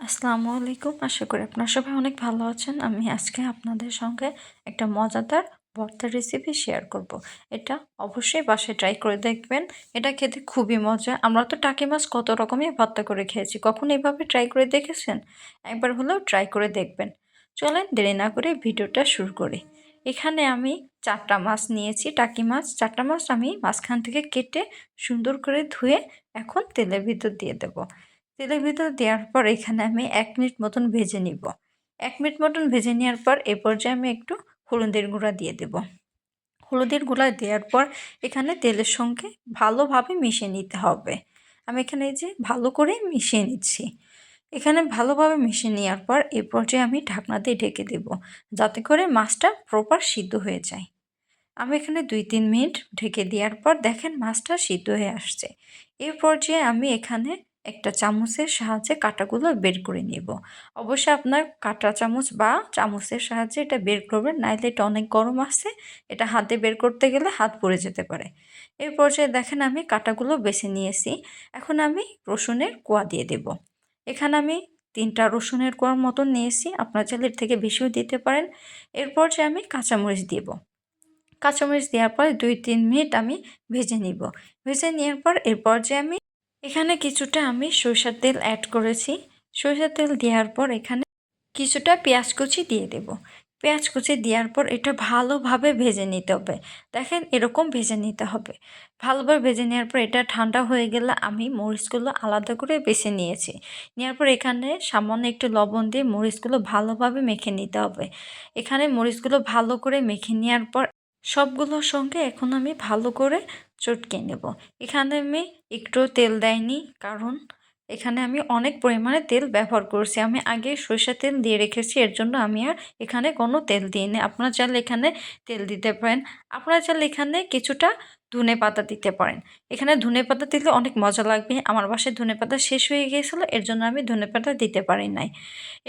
আসসালামু আলাইকুম। আশা করি আপনারা সবাই অনেক ভালো আছেন। আমি আজকে আপনাদের সঙ্গে একটা মজাদার ভর্তার রেসিপি শেয়ার করব। এটা অবশ্যই বাসায় ট্রাই করে দেখবেন। এটা খেতে খুবই মজা। আমরা তো টাকি মাছ কত রকমের ভর্তা করে খেয়েছি। কখনো এভাবে ট্রাই করে দেখেছেন? একবার হলেও ট্রাই করে দেখবেন। চলেন দেরি না করে ভিডিওটা শুরু করি। এখানে আমি 4টা মাছ নিয়েছি, টাকি মাছ। 4টা মাছ আমি মাঝখান থেকে কেটে সুন্দর করে ধুয়ে এখন তেলের ভিতর দিয়ে দেব। তেলের ভিতর দেওয়ার পর এখানে আমি 1 মিনিট মতন ভেজে নিব। 1 মিনিট মতন ভেজে নেওয়ার পর এ পর্যায়ে আমি একটু হলুদের গুঁড়া দিয়ে দেব। হলুদের গুঁড়া দেওয়ার পর এখানে তেলের সঙ্গে ভালোভাবে মিশিয়ে নিতে হবে। আমি এখানে এই যে ভালো করে মিশিয়ে নিচ্ছি। এখানে ভালোভাবে মিশিয়ে নেওয়ার পর এ পর্যায়ে আমি ঢাকনা দিয়ে ঢেকে দেব, যাতে করে মাছটা প্রপার সিদ্ধ হয়ে যায়। আমি এখানে 2-3 মিনিট ঢেকে দেওয়ার পর দেখেন মাছটা সিদ্ধ হয়ে আসছে। এই পর্যায়ে আমি এখানে একটা চামচের সাহায্যে কাঁটাগুলো বের করে নেব। অবশ্যই আপনার কাঁটা চামচ বা চামচের সাহায্যে এটা বের করবেন, নাইলে এটা অনেক গরম আছে, এটা হাতে বের করতে গেলে হাত পুড়ে যেতে পারে। এই পর্যায়ে দেখেন আমি কাঁটাগুলো বেছে নিয়েছি। এখন আমি রসুনের কোয়া দিয়ে দেব। এখানে আমি 3টা রসুনের কোয়ার মতন নিয়েছি, আপনার চাইলে এর থেকে বেশিও দিতে পারেন। এর পর্যায়ে আমি কাঁচামরিচ দেব। কাঁচামরিচ দেওয়ার পর 2-3 মিনিট আমি ভেজে নিব। ভেজে নেওয়ার পর এর পর্যায়ে আমি এখানে কিছুটা আমি সরিষার তেল অ্যাড করেছি। সরিষার তেল দেওয়ার পর এখানে কিছুটা পেঁয়াজ কুচি দিয়ে দেব। পেঁয়াজ কুচি দেওয়ার পর এটা ভালোভাবে ভেজে নিতে হবে। দেখেন এরকম ভেজে নিতে হবে। ভালোভাবে ভেজে নেওয়ার পর এটা ঠান্ডা হয়ে গেলে আমি মরিচগুলো আলাদা করে বেছে নিয়েছি। নেওয়ার পর এখানে সামান্য একটু লবণ দিয়ে মরিচগুলো ভালোভাবে মেখে নিতে হবে। এখানে মরিচগুলো ভালো করে মেখে নেওয়ার পর সবগুলোর সঙ্গে এখন আমি ভালো করে চটকে নেব। এখানে আমি একটু তেল দেয়নি, কারণ এখানে আমি অনেক পরিমাণে তেল ব্যবহার করছি। আমি আগে সরিষার তেল দিয়ে রেখেছি, এর জন্য আমি আর এখানে কোনো তেল দিইনি। আপনারা চাইলে এখানে তেল দিতে পারেন। আপনারা চাইলে এখানে কিছুটা ধনেপাতা দিতে পারেন। এখানে ধনেপাতা দিলে অনেক মজা লাগবে। আমার বাসায় ধনেপাতা শেষ হয়ে গিয়েছিল, এর জন্য আমি ধনেপাতা দিতে পারি নাই।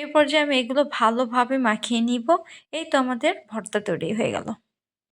এরপর যে আমি এগুলো ভালোভাবে মাখিয়ে নিব। এই তো আমাদের ভর্তা তৈরি হয়ে গেল।